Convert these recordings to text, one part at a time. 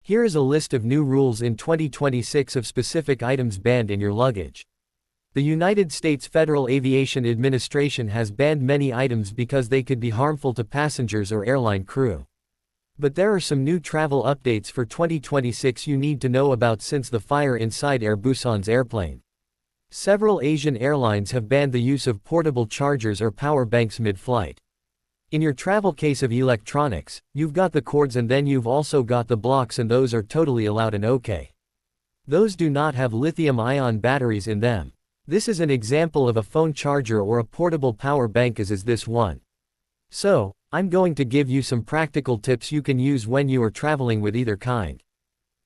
Here is a list of new rules in 2026 of specific items banned in your luggage. The United States Federal Aviation Administration has banned many items because they could be harmful to passengers or airline crew. But there are some new travel updates for 2026 you need to know about since the fire inside Air Busan's airplane. Several Asian airlines have banned the use of portable chargers or power banks mid-flight. In your travel case of electronics, you've got the cords and then you've also got the blocks, and those are totally allowed and okay. Those do not have lithium-ion batteries in them. This is an example of a phone charger or a portable power bank, as is this one. So, I'm going to give you some practical tips you can use when you are traveling with either kind.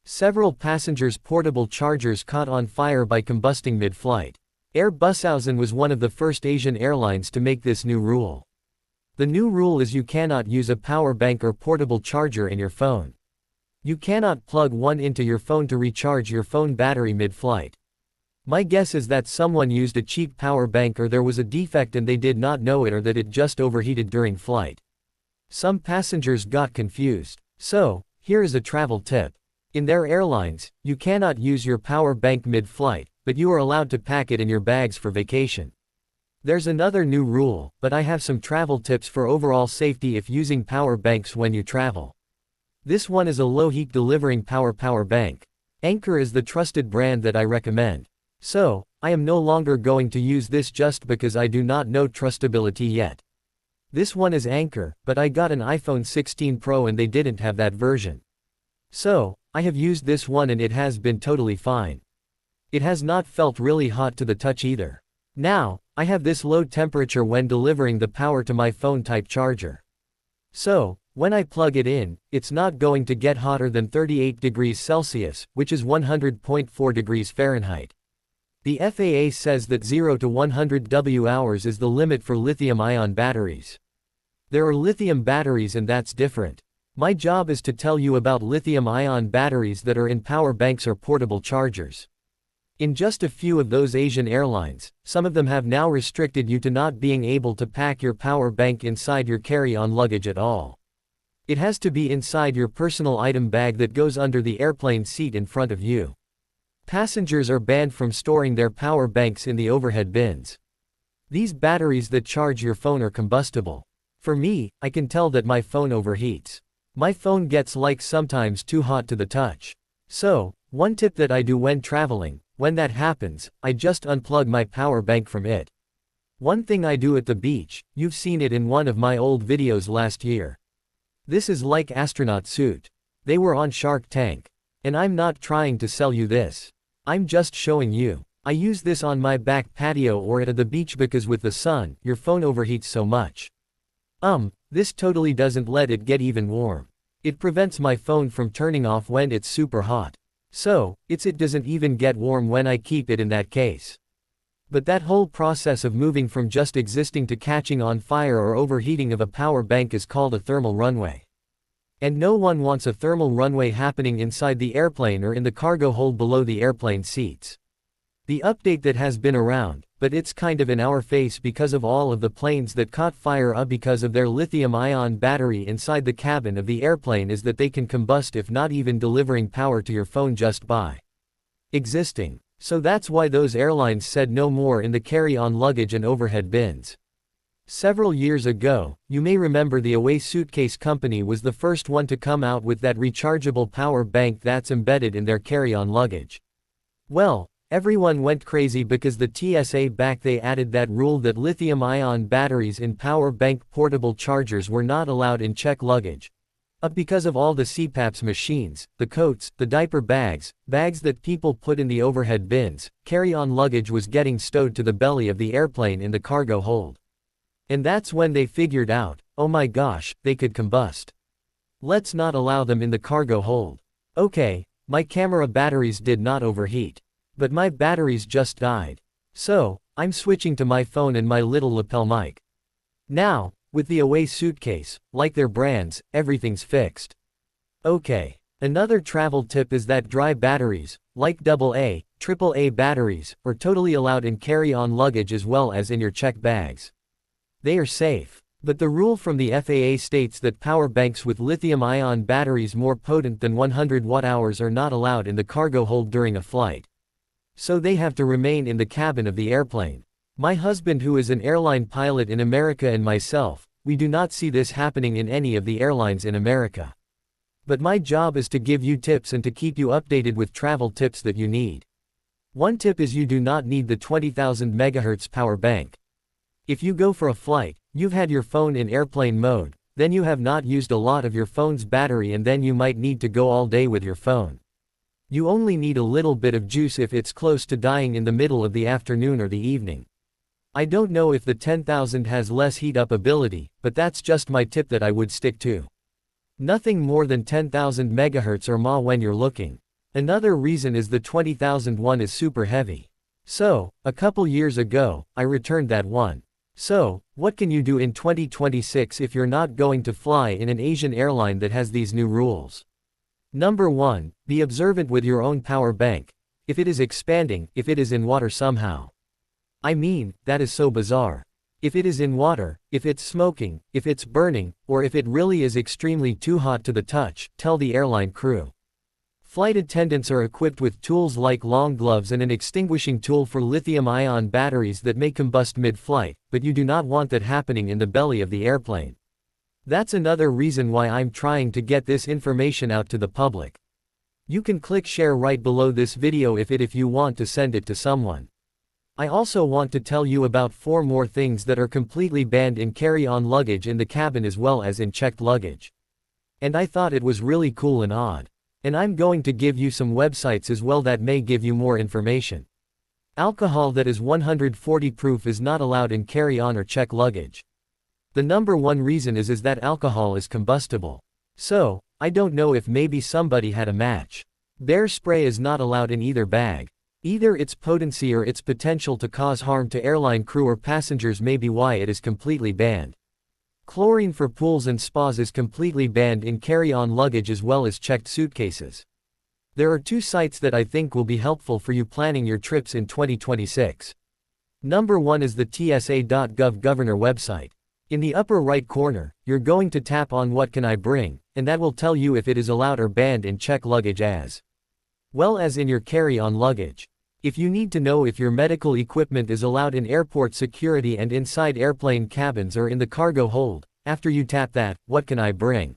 Several passengers' portable chargers caught on fire by combusting mid-flight. Air Busan was one of the first Asian airlines to make this new rule. The new rule is you cannot use a power bank or portable charger in your phone. You cannot plug one into your phone to recharge your phone battery mid-flight. My guess is that someone used a cheap power bank, or there was a defect and they did not know it, or that it just overheated during flight. Some passengers got confused. So, here is a travel tip. In their airlines, you cannot use your power bank mid-flight, but you are allowed to pack it in your bags for vacation. There's another new rule, but I have some travel tips for overall safety if using power banks when you travel. This one is a low-heat delivering power bank. Anker is the trusted brand that I recommend. So, I am no longer going to use this just because I do not know trustability yet. This one is Anker, but I got an iPhone 16 Pro and they didn't have that version. So, I have used this one and it has been totally fine. It has not felt really hot to the touch either. Now, I have this low temperature when delivering the power to my phone type charger. So, when I plug it in, it's not going to get hotter than 38 degrees Celsius, which is 100.4 degrees Fahrenheit. The FAA says that 0 to 100 Wh is the limit for lithium-ion batteries. There are lithium batteries and that's different. My job is to tell you about lithium-ion batteries that are in power banks or portable chargers. In just a few of those Asian airlines, some of them have now restricted you to not being able to pack your power bank inside your carry-on luggage at all. It has to be inside your personal item bag that goes under the airplane seat in front of you. Passengers are banned from storing their power banks in the overhead bins. These batteries that charge your phone are combustible. For me, I can tell that my phone overheats. My phone gets sometimes too hot to the touch. So, one tip that I do when traveling, when that happens, I just unplug my power bank from it. One thing I do at the beach, you've seen it in one of my old videos last year. This is like astronaut suit. They were on Shark Tank. And I'm not trying to sell you this. I'm just showing you. I use this on my back patio or at the beach because with the sun, your phone overheats so much. This totally doesn't let it get even warm. It prevents my phone from turning off when it's super hot. So, it doesn't even get warm when I keep it in that case. But that whole process of moving from just existing to catching on fire or overheating of a power bank is called a thermal runaway. And no one wants a thermal runaway happening inside the airplane or in the cargo hold below the airplane seats. The update that has been around, but it's kind of in our face because of all of the planes that caught fire because of their lithium-ion battery inside the cabin of the airplane, is that they can combust if not even delivering power to your phone just by existing. So that's why those airlines said no more in the carry-on luggage and overhead bins. Several years ago, you may remember the Away Suitcase Company was the first one to come out with that rechargeable power bank that's embedded in their carry-on luggage. Well, everyone went crazy because the TSA back they added that rule that lithium-ion batteries in power bank portable chargers were not allowed in check luggage. Because of all the CPAPs machines, the coats, the diaper bags that people put in the overhead bins, carry-on luggage was getting stowed to the belly of the airplane in the cargo hold. And that's when they figured out, oh my gosh, they could combust. Let's not allow them in the cargo hold. Okay, my camera batteries did not overheat. But my batteries just died. So, I'm switching to my phone and my little lapel mic. Now, with the Away Suitcase, like their brands, everything's fixed. Okay. Another travel tip is that dry batteries, like AA, AAA batteries, are totally allowed in carry-on luggage as well as in your check bags. They are safe. But the rule from the FAA states that power banks with lithium-ion batteries more potent than 100 watt-hours are not allowed in the cargo hold during a flight. So they have to remain in the cabin of the airplane. My husband, who is an airline pilot in America, and myself, we do not see this happening in any of the airlines in America. But my job is to give you tips and to keep you updated with travel tips that you need. One tip is you do not need the 20,000 MHz power bank. If you go for a flight, you've had your phone in airplane mode, then you have not used a lot of your phone's battery, and then you might need to go all day with your phone. You only need a little bit of juice if it's close to dying in the middle of the afternoon or the evening. I don't know if the 10,000 has less heat up ability, but that's just my tip that I would stick to. Nothing more than 10,000 MHz or mAh when you're looking. Another reason is the 20,000 one is super heavy. So, a couple years ago, I returned that one. So, what can you do in 2026 if you're not going to fly in an Asian airline that has these new rules? Number 1, be observant with your own power bank. If it is expanding, if it is in water somehow. I mean, that is so bizarre. If it is in water, if it's smoking, if it's burning, or if it really is extremely too hot to the touch, tell the airline crew. Flight attendants are equipped with tools like long gloves and an extinguishing tool for lithium-ion batteries that may combust mid-flight, but you do not want that happening in the belly of the airplane. That's another reason why I'm trying to get this information out to the public. You can click share right below this video if you want to send it to someone. I also want to tell you about 4 more things that are completely banned in carry-on luggage in the cabin as well as in checked luggage. And I thought it was really cool and odd. And I'm going to give you some websites as well that may give you more information. Alcohol that is 140 proof is not allowed in carry-on or checked luggage. The number 1 reason is that alcohol is combustible. So, I don't know if maybe somebody had a match. Bear spray is not allowed in either bag. Either its potency or its potential to cause harm to airline crew or passengers may be why it is completely banned. Chlorine for pools and spas is completely banned in carry-on luggage as well as checked suitcases. There are 2 sites that I think will be helpful for you planning your trips in 2026. Number 1 is the TSA.gov governor website. In the upper right corner, you're going to tap on what can I bring, and that will tell you if it is allowed or banned in checked luggage as well as in your carry-on luggage. If you need to know if your medical equipment is allowed in airport security and inside airplane cabins or in the cargo hold, after you tap that, what can I bring?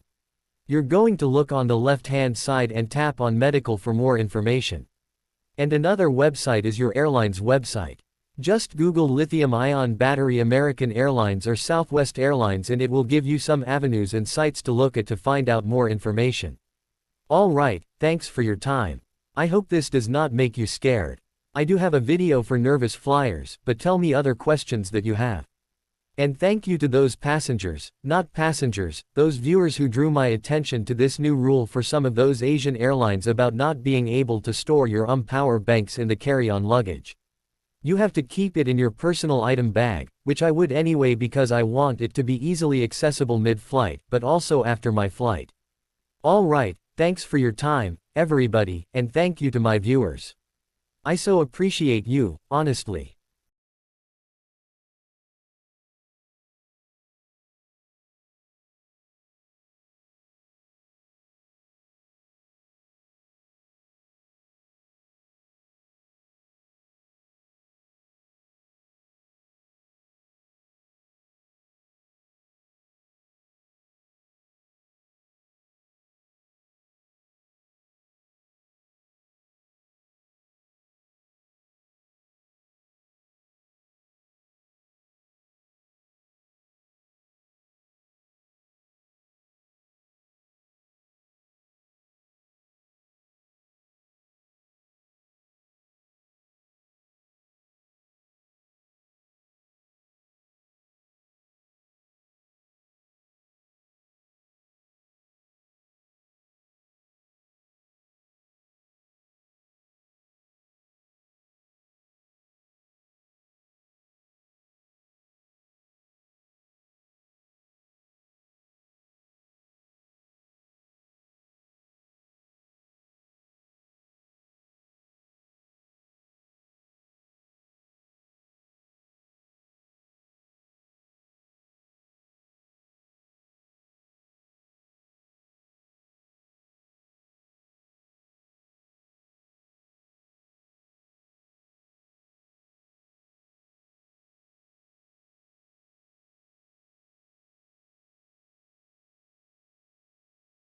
You're going to look on the left-hand side and tap on medical for more information. And another website is your airline's website. Just Google lithium-ion battery American Airlines or Southwest Airlines and it will give you some avenues and sites to look at to find out more information. Alright, thanks for your time. I hope this does not make you scared. I do have a video for nervous flyers, but tell me other questions that you have. And thank you to those passengers, not passengers, those viewers who drew my attention to this new rule for some of those Asian airlines about not being able to store your power banks in the carry-on luggage. You have to keep it in your personal item bag, which I would anyway because I want it to be easily accessible mid-flight, but also after my flight. Alright, thanks for your time, everybody, and thank you to my viewers. I so appreciate you, honestly.